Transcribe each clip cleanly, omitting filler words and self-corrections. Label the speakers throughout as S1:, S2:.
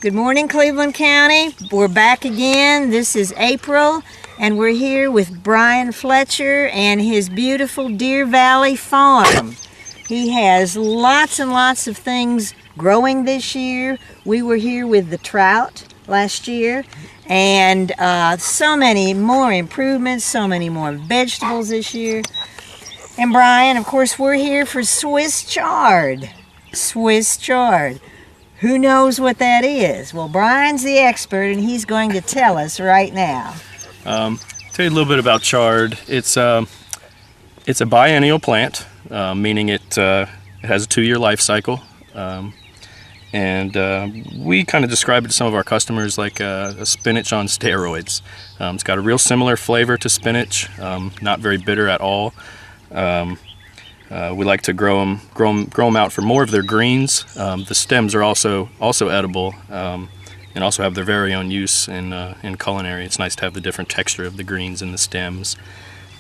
S1: Good morning, Cleveland County. We're back again. This is April, and we're here with Brian Fletcher and his beautiful Deer Valley farm. He has lots and lots of things growing this year. We were here with the trout last year, and so many more improvements, so many more vegetables this year. And Brian, of course, we're here for Swiss chard. Swiss chard. Who knows what that is? Well, Brian's the expert, and he's going to tell us right now.
S2: Tell you a little bit about chard. It's a biennial plant, meaning it has a 2-year life cycle, and we kind of describe it to some of our customers like a spinach on steroids. It's got a real similar flavor to spinach, not very bitter at all. We like to grow them out for more of their greens. The stems are also edible, and also have their very own use in culinary. It's nice to have the different texture of the greens in the stems.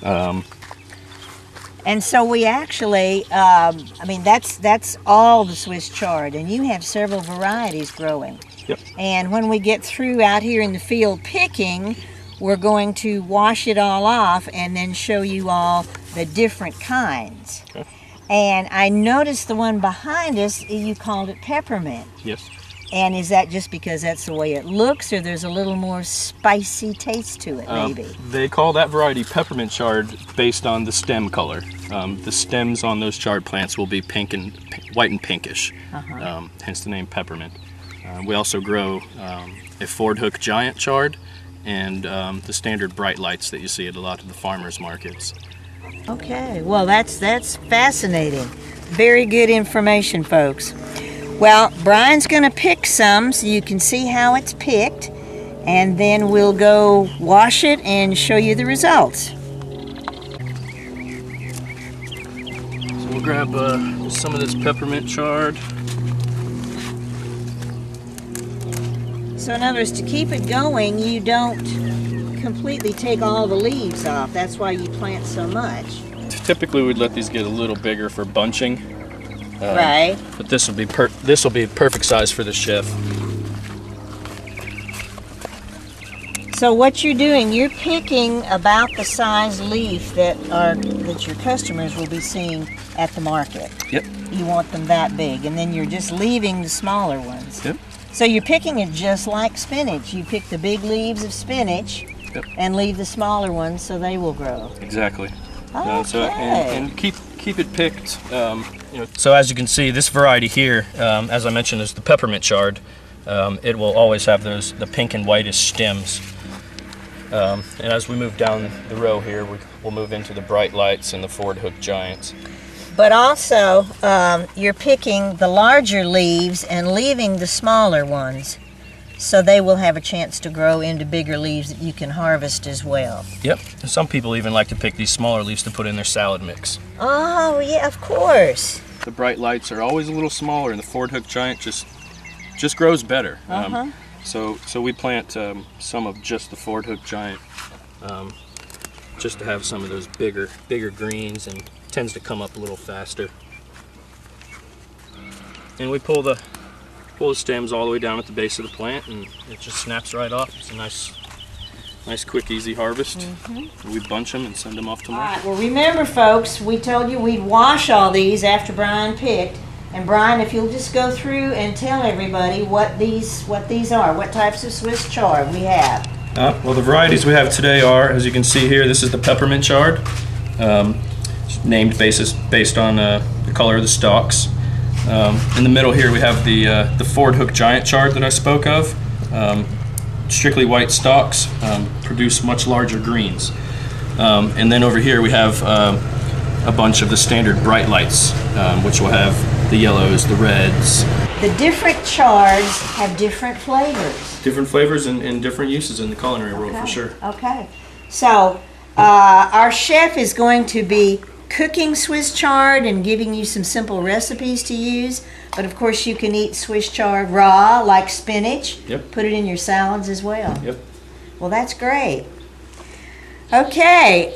S1: And so we actually, that's all the Swiss chard, and you have several varieties growing.
S2: Yep.
S1: And when we get through out here in the field picking, we're going to wash it all off and then show you all the different kinds.
S2: Okay.
S1: And I noticed the one behind us, you called it peppermint.
S2: Yes.
S1: And is that just because that's the way it looks, or there's a little more spicy taste to it, maybe?
S2: They call that variety peppermint chard based on the stem color. The stems on those chard plants will be white and pinkish, hence the name peppermint. We also grow a Ford Hook giant chard and the standard bright lights that you see at a lot of the farmers markets.
S1: Okay, well that's fascinating. Very good information, folks. Well, Brian's going to pick some so you can see how it's picked, and then we'll go wash it and show you the results.
S2: So we'll grab some of this peppermint chard.
S1: So in other words, to keep it going, you don't completely take all the leaves off. That's why you plant so much.
S2: Typically we'd let these get a little bigger for bunching.
S1: Right.
S2: But this will be perfect size for the chef.
S1: So what you're doing, you're picking about the size leaf that your customers will be seeing at the market.
S2: Yep.
S1: You want them that big, and then you're just leaving the smaller ones.
S2: Yep.
S1: So you're picking it just like spinach. You pick the big leaves of spinach,
S2: yep,
S1: and leave the smaller ones so they will grow.
S2: Exactly.
S1: Okay.
S2: And keep it picked. So as you can see, this variety here, as I mentioned, is the peppermint chard. It will always have the pink and whitish stems. And as we move down the row here, we'll move into the bright lights and the Ford Hook giants.
S1: But also, you're picking the larger leaves and leaving the smaller ones, so they will have a chance to grow into bigger leaves that you can harvest as well.
S2: Yep. And some people even like to pick these smaller leaves to put in their salad mix.
S1: Oh, yeah, of course.
S2: The bright lights are always a little smaller, and the Ford Hook giant just grows better. So we plant some of just the Ford Hook giant, just to have some of those bigger greens, and tends to come up a little faster. And we pull the stems all the way down at the base of the plant, and it just snaps right off. It's a nice quick, easy harvest. We bunch them and send them off to market.
S1: All right, well, remember, folks, we told you we'd wash all these after Brian picked. And Brian, if you'll just go through and tell everybody what these are, what types of Swiss chard we have.
S2: Well, the varieties we have today are, as you can see here, this is the peppermint chard, named based on the color of the stalks. In the middle here we have the Ford Hook giant chard that I spoke of. Strictly white stalks, produce much larger greens. And then over here we have a bunch of the standard bright lights, which will have the yellows, the reds.
S1: The different chards have different flavors.
S2: Different flavors and different uses in the culinary world, for sure.
S1: Okay. So our chef is going to be cooking Swiss chard and giving you some simple recipes to use. But of course you can eat Swiss chard raw, like spinach.
S2: Yep.
S1: Put it in your salads as well.
S2: Yep.
S1: Well, that's great. Okay.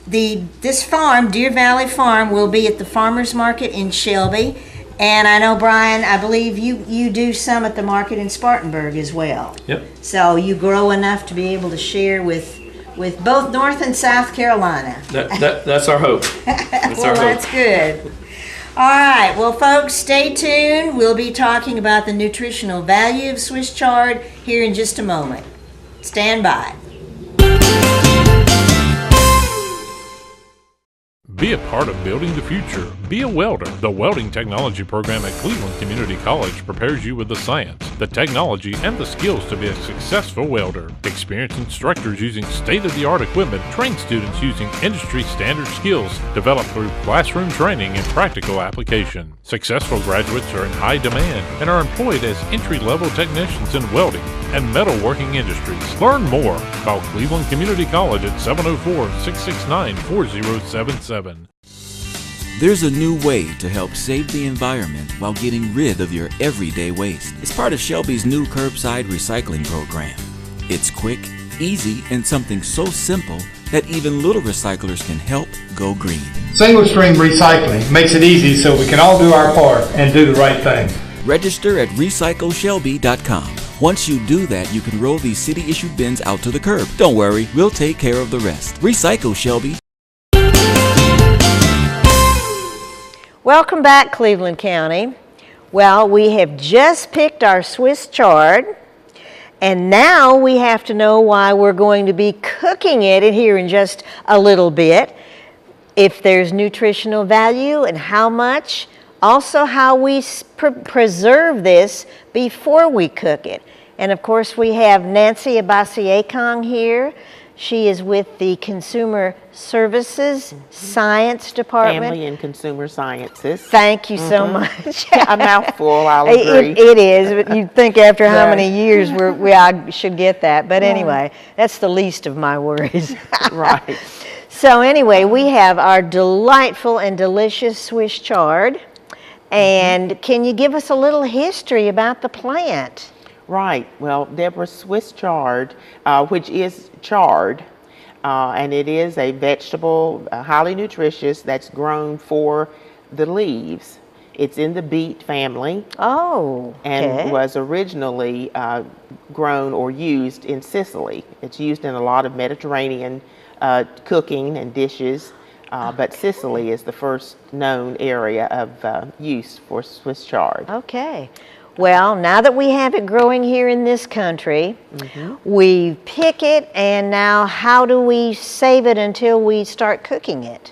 S1: This farm, Deer Valley Farm, will be at the Farmers Market in Shelby. And I know, Brian, I believe you do some at the market in Spartanburg as well.
S2: Yep.
S1: So you grow enough to be able to share with both North and South Carolina.
S2: That's our hope. That's
S1: Well, that's good. All right, well, folks, stay tuned. We'll be talking about the nutritional value of Swiss chard here in just a moment. Stand by.
S3: Be a part of building the future. Be a welder. The welding technology program at Cleveland Community College prepares you with the science, the technology, and the skills to be a successful welder. Experienced instructors using state-of-the-art equipment train students using industry-standard skills developed through classroom training and practical application. Successful graduates are in high demand and are employed as entry-level technicians in welding and metalworking industries. Learn more. Call Cleveland Community College at 704-669-4077.
S4: There's a new way to help save the environment while getting rid of your everyday waste. It's part of Shelby's new curbside recycling program. It's quick, easy, and something so simple that even little recyclers can help go green.
S5: Single stream recycling makes it easy so we can all do our part and do the right thing.
S4: Register at recycleshelby.com. Once you do that, you can roll these city-issued bins out to the curb. Don't worry, we'll take care of the rest. Recycle Shelby.
S1: Welcome back, Cleveland County. Well, we have just picked our Swiss chard, and now we have to know why we're going to be cooking it here in just a little bit, if there's nutritional value and how much, also how we preserve this before we cook it. And of course, we have Nancy Abasiekong here. She is with the Consumer Services Science Department.
S6: Family and Consumer Sciences.
S1: Thank you so much.
S6: A mouthful, I'll agree.
S1: It is, but you'd think after how many years I should get that. But anyway, that's the least of my worries.
S6: Right.
S1: So anyway, we have our delightful and delicious Swiss chard. And can you give us a little history about the plant?
S6: Right. Well, Deborah, Swiss chard, which is chard, and it is a vegetable, highly nutritious, that's grown for the leaves. It's in the beet family.
S1: Oh, okay.
S6: And was originally grown or used in Sicily. It's used in a lot of Mediterranean cooking and dishes, but Sicily is the first known area of use for Swiss chard.
S1: Okay. Well, now that we have it growing here in this country, we pick it, and now how do we save it until we start cooking it?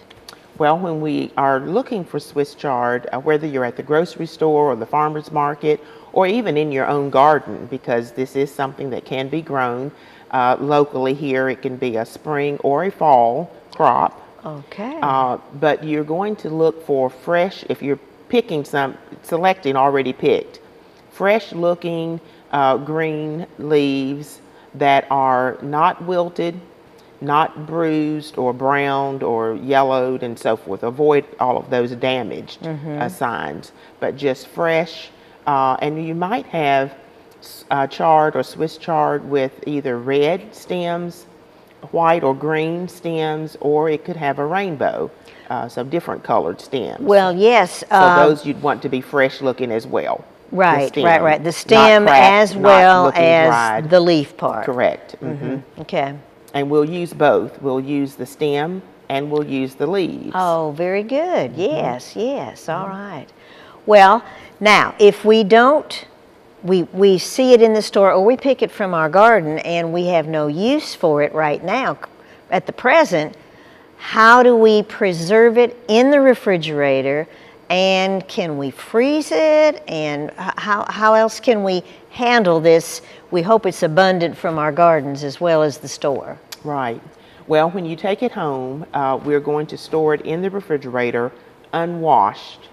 S6: Well, when we are looking for Swiss chard, whether you're at the grocery store or the farmer's market, or even in your own garden, because this is something that can be grown locally here. It can be a spring or a fall crop.
S1: Okay.
S6: But you're going to look for fresh, if you're picking selecting already picked, fresh looking green leaves that are not wilted, not bruised or browned or yellowed and so forth. Avoid all of those damaged signs, but just fresh. And you might have chard or Swiss chard with either red stems, white or green stems, or it could have a rainbow, so different colored stems.
S1: Well, yes.
S6: So those you'd want to be fresh looking as well.
S1: Right, right. The stem as well as the leaf part.
S6: Correct.
S1: Okay.
S6: And we'll use both. We'll use the stem and we'll use the leaves.
S1: Oh, very good. Yes, yes. All right. Well, now, if we don't, we see it in the store or we pick it from our garden and we have no use for it right now at the present, how do we preserve it in the refrigerator? And can we freeze it? And how else can we handle this? We hope it's abundant from our gardens as well as the store.
S6: Right. Well, when you take it home, we're going to store it in the refrigerator unwashed.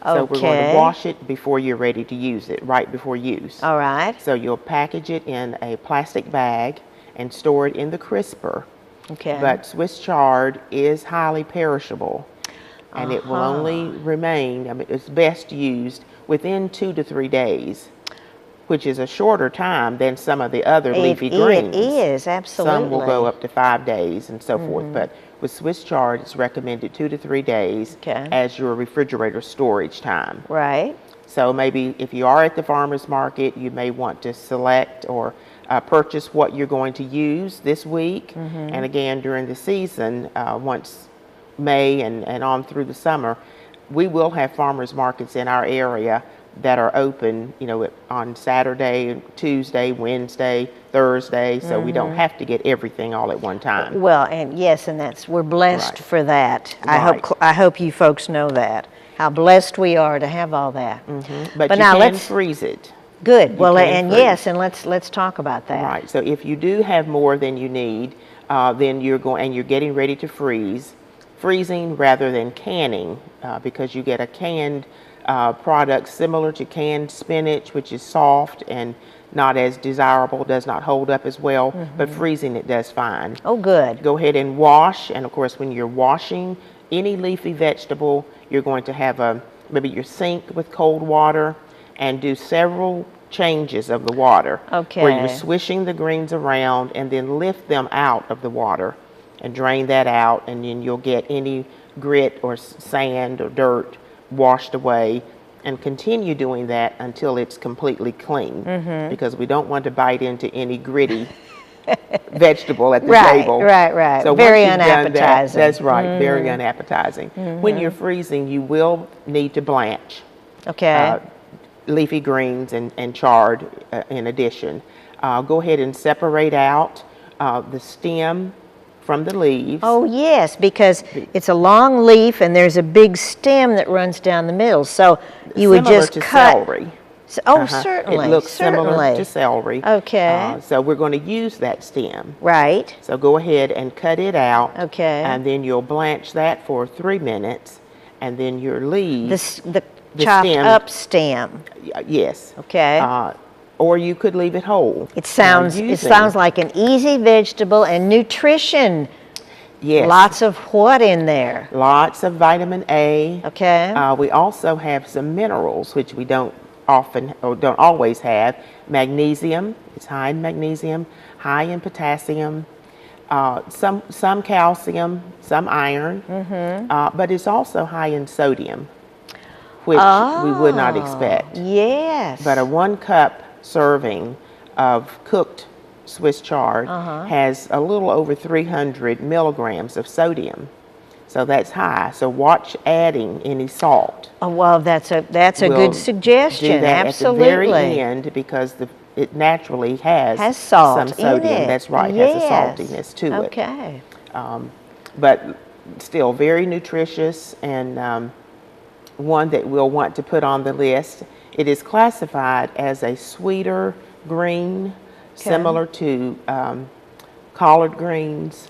S6: So we're going to wash it before you're ready to use it, right before use.
S1: All right.
S6: So you'll package it in a plastic bag and store it in the crisper.
S1: Okay.
S6: But Swiss chard is highly perishable. And it will only remain, I mean, it's best used within 2 to 3 days. which is a shorter time than some of the other leafy greens.
S1: It is, absolutely.
S6: Some will go up to 5 days and so forth, but with Swiss chard, it's recommended 2 to 3 days as your refrigerator storage time.
S1: Right.
S6: So maybe if you are at the farmer's market, you may want to select or purchase what you're going to use this week. And again, during the season, once May and on through the summer, we will have farmers markets in our area that are open, you know, on Saturday, Tuesday, Wednesday, Thursday, so we don't have to get everything all at one time.
S1: Well, and yes, and we're blessed for that.
S6: Right.
S1: I hope you folks know that, how blessed we are to have all that.
S6: But you
S1: now
S6: can freeze it.
S1: Good. Well,
S6: can
S1: and
S6: freeze.
S1: yes, and let's talk about that.
S6: Right. So if you do have more than you need, then you're getting ready to freeze. Freezing rather than canning, because you get a canned product similar to canned spinach, which is soft and not as desirable, does not hold up as well, but freezing it does fine.
S1: Oh, good.
S6: Go ahead and wash, and of course when you're washing any leafy vegetable, you're going to have maybe your sink with cold water and do several changes of the water.
S1: Okay.
S6: Where you're swishing the greens around and then lift them out of the water and drain that out, and then you'll get any grit or sand or dirt washed away, and continue doing that until it's completely clean, because we don't want to bite into any gritty vegetable at the table.
S1: Right.
S6: So
S1: very
S6: once you've done
S1: unappetizing.
S6: that's right, very unappetizing. When you're freezing, you will need to blanch leafy greens and chard in addition. Go ahead and separate out the stem from the leaves.
S1: Oh yes, because it's a long leaf and there's a big stem that runs down the middle. So you would
S6: Similar
S1: just
S6: to
S1: cut.
S6: Celery.
S1: Certainly.
S6: It looks
S1: certainly.
S6: similar to celery.
S1: Okay.
S6: So we're going to use that stem.
S1: Right.
S6: So go ahead and cut it out.
S1: Okay.
S6: And then you'll blanch that for 3 minutes, and then your leaves.
S1: The chopped
S6: stem,
S1: up stem.
S6: Yes.
S1: Okay.
S6: Or you could leave it whole.
S1: It sounds like an easy vegetable, and nutrition.
S6: Yes.
S1: Lots of what in there?
S6: Lots of vitamin A.
S1: Okay.
S6: We also have some minerals, which we don't often or don't always have. Magnesium. It's high in magnesium, high in potassium, some calcium, some iron, but it's also high in sodium, which we would not expect.
S1: Yes.
S6: But a 1 cup serving of cooked Swiss chard has a little over 300 milligrams of sodium. So that's high. So watch adding any salt.
S1: Oh, well, that's a good suggestion.
S6: Do that
S1: Absolutely.
S6: at the very end, because it naturally has
S1: salt
S6: some sodium.
S1: in it.
S6: That's right.
S1: Yes.
S6: Has a saltiness to it.
S1: Okay.
S6: But still very nutritious, and one that we'll want to put on the list. It is classified as a sweeter green, similar to collard greens,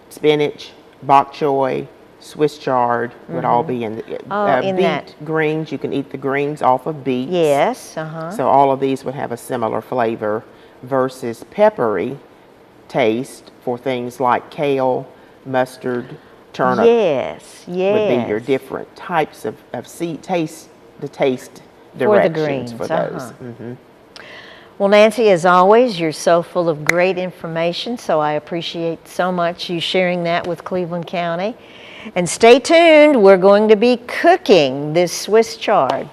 S6: spinach, bok choy, Swiss chard would all be in the
S1: in
S6: beet
S1: that.
S6: greens. You can eat the greens off of beets.
S1: Yes.
S6: So all of these would have a similar flavor, versus peppery taste for things like kale, mustard, turnip.
S1: Yes.
S6: Would be your different types of taste directions for those.
S1: Well, Nancy, as always, you're so full of great information, so I appreciate so much you sharing that with Cleveland County. And stay tuned, we're going to be cooking this Swiss chard.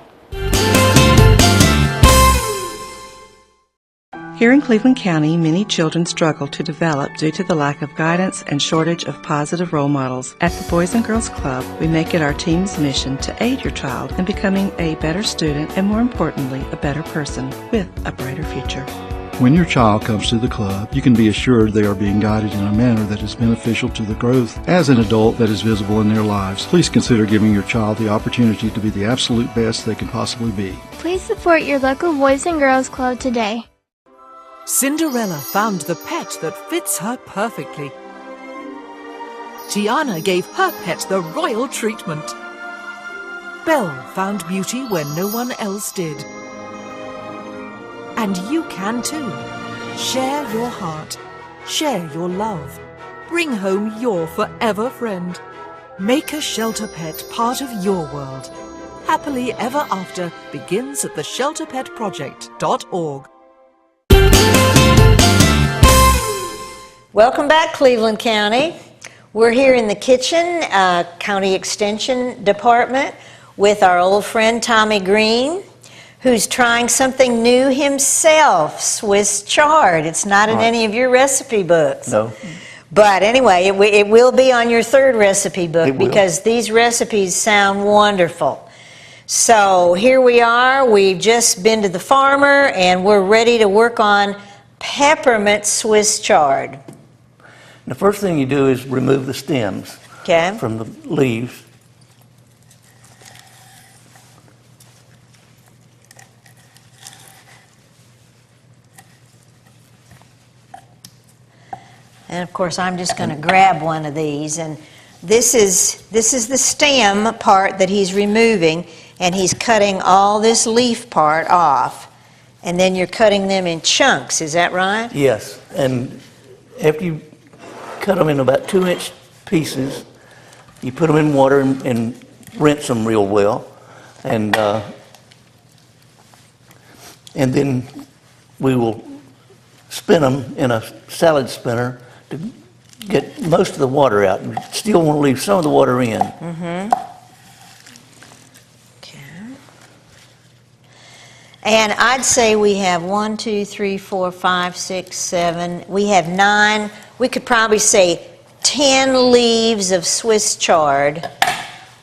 S7: Here in Cleveland County, many children struggle to develop due to the lack of guidance and shortage of positive role models. At the Boys and Girls Club, we make it our team's mission to aid your child in becoming a better student and, more importantly, a better person with a brighter future.
S8: When your child comes to the club, you can be assured they are being guided in a manner that is beneficial to the growth as an adult that is visible in their lives. Please consider giving your child the opportunity to be the absolute best they can possibly be.
S9: Please support your local Boys and Girls Club today.
S10: Cinderella found the pet that fits her perfectly. Tiana gave her pet the royal treatment. Belle found beauty where no one else did. And you can too. Share your heart. Share your love. Bring home your forever friend. Make a shelter pet part of your world. happily ever after begins at theshelterpetproject.org.
S1: Welcome back, Cleveland County. We're here in the kitchen, County Extension Department, with our old friend Tommy Green, who's trying something new himself, Swiss chard. It's not in any of your recipe books.
S11: No.
S1: But anyway, it will be on your third recipe book because these recipes sound wonderful. So here we are. We've just been to the farmer and we're ready to work on peppermint Swiss chard.
S11: The first thing you do is remove the stems from the leaves.
S1: And of course, I'm just going to grab one of these, and this is the stem part that he's removing, and he's cutting all this leaf part off, and then you're cutting them in chunks. Is that right?
S11: Yes, and after you cut them in about 2-inch pieces, you put them in water and rinse them real well, and then we will spin them in a salad spinner to get most of the water out. You still want to leave some of the water in.
S1: Mm-hmm. Okay. And I'd say we have 1, 2, 3, 4, 5, 6, 7. We have 9. We could probably say 10 leaves of Swiss chard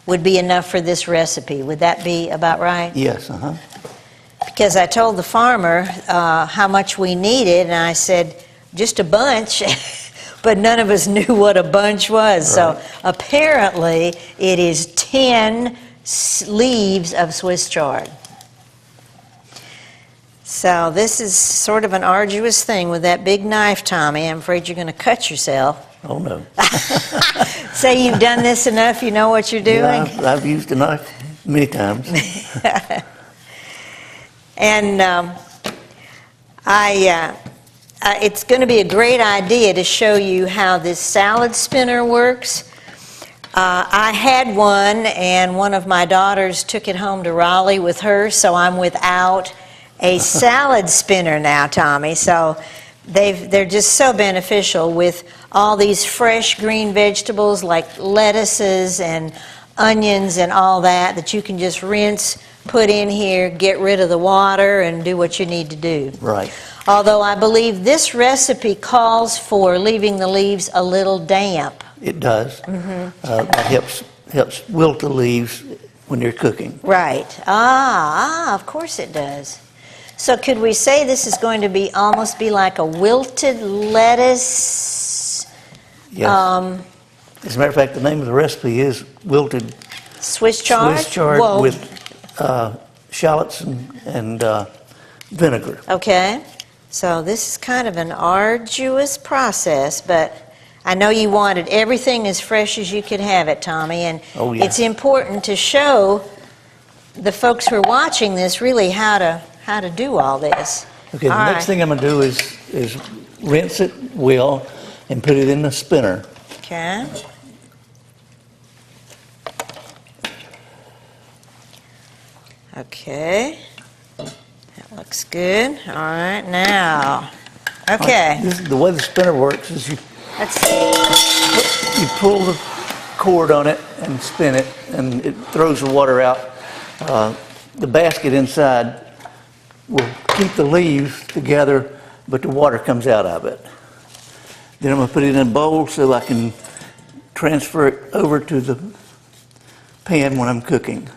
S1: would be enough for this recipe. Would that be about right?
S11: Yes,
S1: Because I told the farmer how much we needed, and I said, just a bunch. But none of us knew what a bunch was. Right. So apparently it is 10 leaves of Swiss chard. So this is sort of an arduous thing with that big knife, Tommy. I'm afraid you're going to cut yourself.
S11: Oh, no.
S1: Say you've done this enough, you know what you're doing?
S11: Yeah, I've used a knife many times.
S1: And it's going to be a great idea to show you how this salad spinner works. I had one, and one of my daughters took it home to Raleigh with her, so I'm without a salad spinner now, Tommy. So they're just so beneficial with all these fresh green vegetables like lettuces and onions and all that you can just rinse, put in here, get rid of the water, and do what you need to do.
S11: Right.
S1: Although I believe this recipe calls for leaving the leaves a little damp.
S11: It does. Mm-hmm. That helps wilt the leaves when you're cooking.
S1: Right. Of course it does. So could we say this is going to be almost be like a wilted lettuce?
S11: Yes. As a matter of fact, the name of the recipe is wilted
S1: Swiss chard?
S11: Swiss chard with shallots and vinegar.
S1: Okay. So this is kind of an arduous process, but I know you wanted everything as fresh as you could have it, Tommy, and it's important to show the folks who are watching this really how to do all this.
S11: Okay, the next thing I'm going to do is rinse it well and put it in the spinner.
S1: Okay. Okay. That looks good. All right, now. Okay.
S11: The way the spinner works is you pull the cord on it and spin it, and it throws the water out. The basket inside will keep the leaves together, but the water comes out of it. Then I'm going to put it in a bowl so I can transfer it over to the pan when I'm cooking.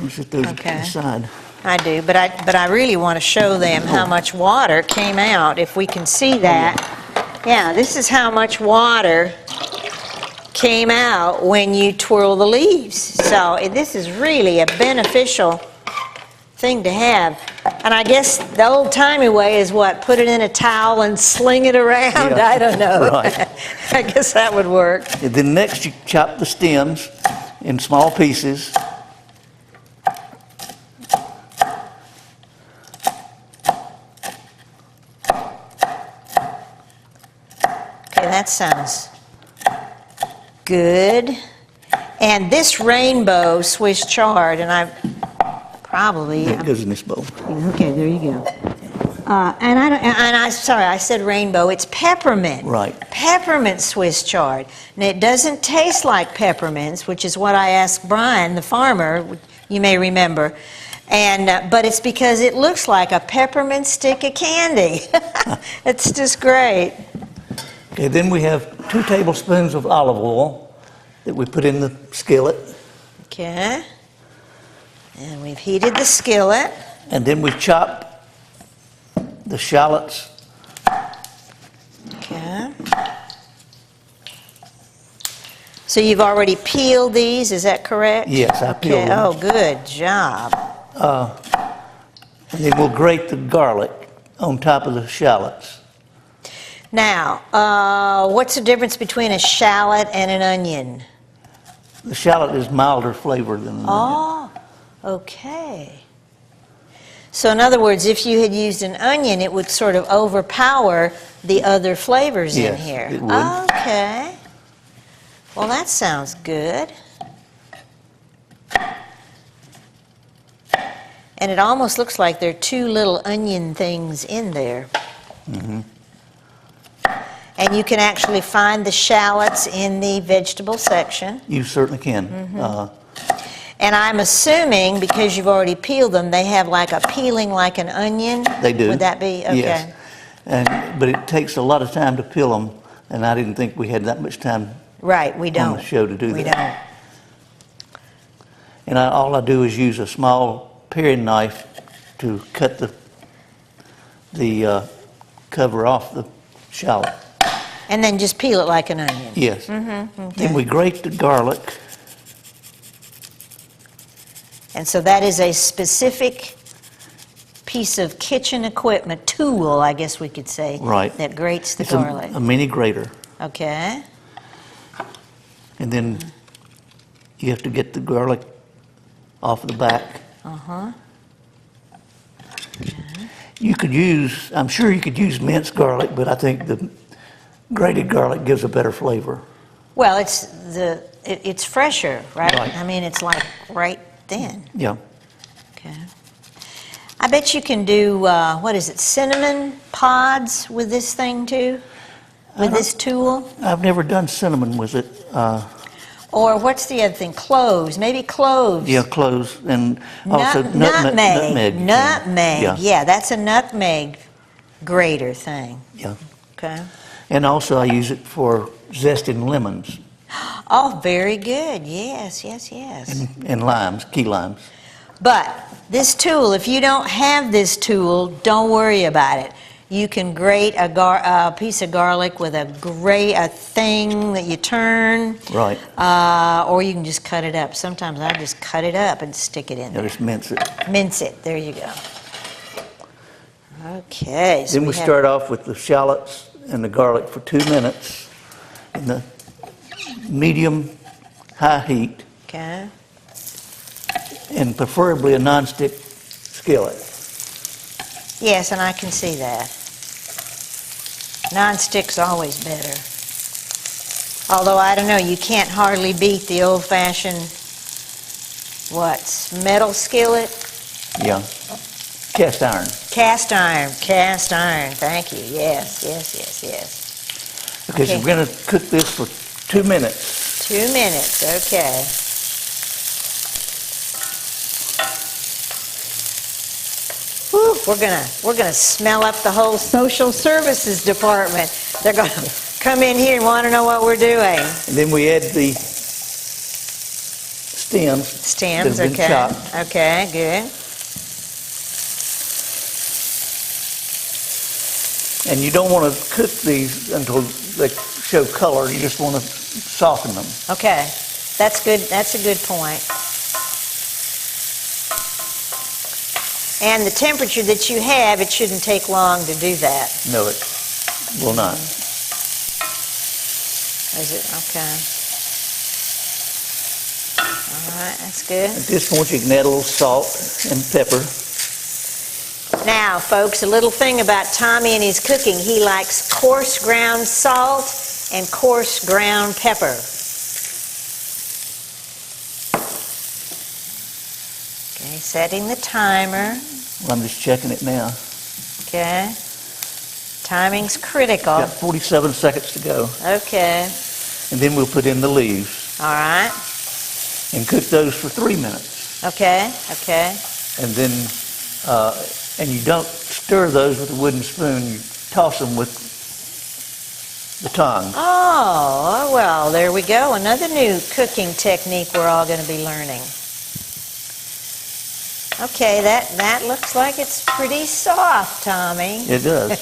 S11: Set those aside.
S1: I do, but I really want to show them how much water came out, if we can see that. Yeah, this is how much water came out when you twirl the leaves. So this is really a beneficial thing to have. And I guess the old-timey way is what? Put it in a towel and sling it around?
S11: Yeah.
S1: I don't know.
S11: Right.
S1: I guess that would work.
S11: And then next you chop the stems in small pieces.
S1: Okay, that sounds good. And this rainbow Swiss chard, and I probably...
S11: It goes in this bowl.
S1: Okay, there you go. Sorry, I said rainbow. It's peppermint.
S11: Right.
S1: Peppermint Swiss chard. And it doesn't taste like peppermints, which is what I asked Brian, the farmer, you may remember. And but it's because it looks like a peppermint stick of candy. It's just great.
S11: Okay, then we have 2 tablespoons of olive oil that we put in the skillet.
S1: Okay. And we've heated the skillet.
S11: And then we chop the shallots.
S1: Okay. So you've already peeled these, is that correct?
S11: Yes, I peeled them.
S1: Oh, good job.
S11: And then we'll grate the garlic on top of the shallots.
S1: Now, what's the difference between a shallot and an onion?
S11: The shallot is milder flavor than an onion.
S1: Oh, okay. So in other words, if you had used an onion, it would sort of overpower the other flavors in
S11: Yes,
S1: here.
S11: it would.
S1: Okay. Well, that sounds good. And it almost looks like there are 2 little onion things in there.
S11: Mm-hmm.
S1: And you can actually find the shallots in the vegetable section.
S11: You certainly can.
S1: Mm-hmm. And I'm assuming, because you've already peeled them, they have like a peeling like an onion?
S11: They do.
S1: Would that be? Okay.
S11: Yes. But it takes a lot of time to peel them, and I didn't think we had that much time
S1: Right, we don't.
S11: on the show to do
S1: we
S11: that. And all I do is use a small paring knife to cut the cover off the shallot.
S1: And then just peel it like an onion?
S11: Yes.
S1: Mm-hmm. Okay.
S11: Then we grate the garlic.
S1: And so that is a specific piece of kitchen equipment, tool, I guess we could say,
S11: Right.
S1: that grates the
S11: It's
S1: garlic.
S11: a mini grater.
S1: Okay.
S11: And then you have to get the garlic off the back.
S1: Uh-huh.
S11: You could use, I'm sure you could use minced garlic, but I think the grated garlic gives a better flavor.
S1: Well, it's fresher, right?
S11: Right.
S1: I mean, it's like right then.
S11: Yeah.
S1: Okay. I bet you can do, what is it, cinnamon pods with this thing too? With this tool?
S11: I've never done cinnamon with it.
S1: Or what's the other thing? Cloves, maybe cloves.
S11: Yeah, cloves and also nutmeg.
S1: Nutmeg. Yeah, that's a nutmeg grater thing.
S11: Yeah.
S1: Okay.
S11: And also I use it for zesting lemons
S1: Oh, very good. Yes, yes, yes.
S11: and limes, key limes.
S1: But this tool, if you don't have this tool, don't worry about it. You can grate a piece of garlic with a thing that you turn.
S11: Right.
S1: Or you can just cut it up. Sometimes I just cut it up and stick it in there.
S11: Just mince it.
S1: Mince it. There you go. Okay. So
S11: Then we start off with the shallots and the garlic for 2 minutes in the medium-high heat.
S1: Okay.
S11: And preferably a non-stick skillet.
S1: Yes, and I can see that. Non-stick's always better. Although, I don't know, you can't hardly beat the old-fashioned, metal skillet?
S11: Yeah. Cast iron.
S1: Cast iron, thank you. Yes, yes, yes, yes.
S11: Okay, so we're going to cook this for 2 minutes.
S1: 2 minutes, okay. Whew, we're gonna smell up the whole social services department. They're gonna come in here and want to know what we're doing.
S11: And then we add the stems.
S1: Stems,
S11: that have been
S1: okay.
S11: chopped.
S1: Okay, good.
S11: And you don't want to cook these until they show color. You just want to soften them.
S1: Okay, that's good. That's a good point. And the temperature that you have, it shouldn't take long to do that.
S11: No, it will not.
S1: Is it? Okay. All right, that's good.
S11: At this point, you can add a little salt and pepper.
S1: Now, folks, a little thing about Tommy and his cooking. He likes coarse ground salt and coarse ground pepper. Okay, setting the timer.
S11: Well, I'm just checking it now.
S1: Okay. Timing's critical.
S11: Got 47 seconds to go.
S1: Okay.
S11: And then we'll put in the leaves.
S1: All right.
S11: And cook those for 3 minutes.
S1: Okay. Okay.
S11: And then, and you don't stir those with a wooden spoon. You toss them with the tongue.
S1: Oh, well, there we go. Another new cooking technique we're all going to be learning. Okay, that looks like it's pretty soft, Tommy.
S11: It does.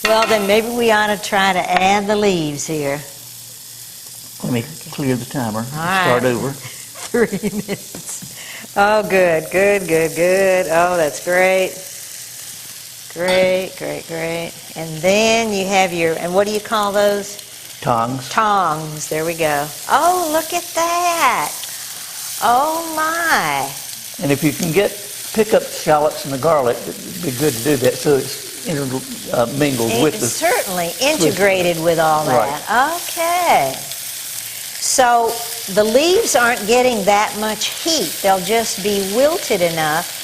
S1: Well, then maybe we ought to try to add the leaves here.
S11: Let me clear the timer.
S1: Right.
S11: Start over.
S1: 3 minutes. Oh, good, good, good, good. Oh, that's great. Great, great, great. And then you have your, and what do you call those?
S11: Tongs.
S1: Tongs. There we go. Oh, look at that. Oh, my.
S11: And if you can pick up shallots and the garlic, it'd be good to do that so it's mingled with the...
S1: It's certainly integrated with all that.
S11: Right.
S1: Okay. So the leaves aren't getting that much heat. They'll just be wilted enough.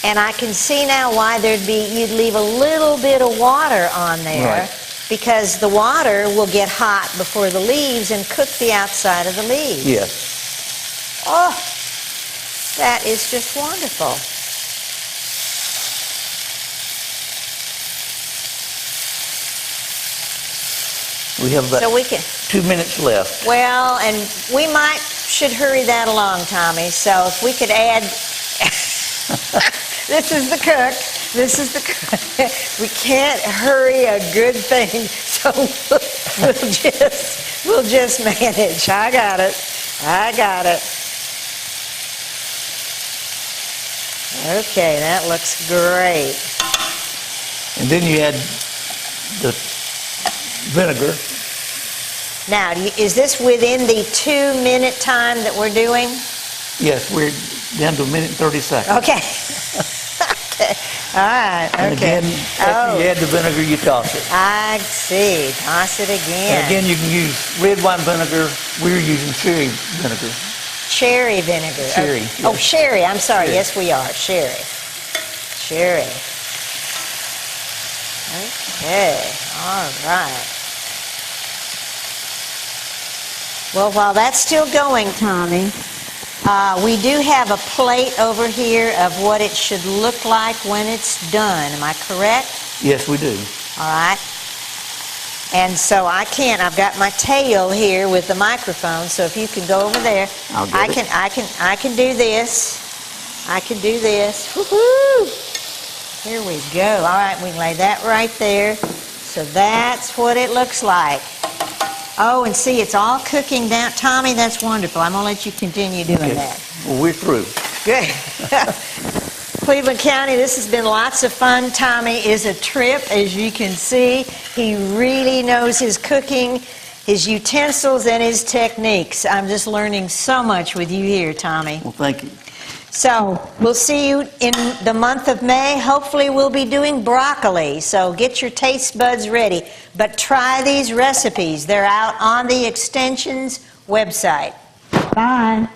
S1: And I can see now why you'd leave a little bit of water on there.
S11: Right.
S1: Because the water will get hot before the leaves and cook the outside of the leaves.
S11: Yes.
S1: Oh, that is just wonderful.
S11: We have about
S1: So we can,
S11: 2 minutes left.
S1: well, and we should hurry that along, Tommy. So if we could add, this is the cook, this is the cook. We can't hurry a good thing, so we'll just manage. I got it. I got it. Okay, that looks great.
S11: And then you add the vinegar.
S1: Now, is this within the 2-minute time that we're doing?
S11: Yes, we're down to 1 minute and 30 seconds.
S1: Okay. Okay. All right. Okay.
S11: And again, after you add the vinegar, you toss it.
S1: I see. Toss it again.
S11: And again, you can use red wine vinegar. We're using cherry vinegar.
S1: Cherry vinegar.
S11: Sherry.
S1: Oh, sherry. I'm sorry. Yes, we are. Sherry. Sherry. Okay. All right. Well, while that's still going, Tommy, we do have a plate over here of what it should look like when it's done. Am I correct?
S11: Yes, we do.
S1: All right. And so I've got my tail here with the microphone, so if you can go over there,
S11: I'll get it.
S1: I can do this. I can do this. Woo-hoo! Here we go. All right, we can lay that right there. So that's what it looks like. Oh, and see, it's all cooking down. Tommy, that's wonderful. I'm going to let you continue doing that.
S11: Well, we're through.
S1: Good. Cleveland County, this has been lots of fun. Tommy is a trip, as you can see. He really knows his cooking, his utensils, and his techniques. I'm just learning so much with you here, Tommy.
S11: Well, thank you.
S1: So we'll see you in the month of May. Hopefully we'll be doing broccoli, so get your taste buds ready. But try these recipes. They're out on the Extension's website. Bye.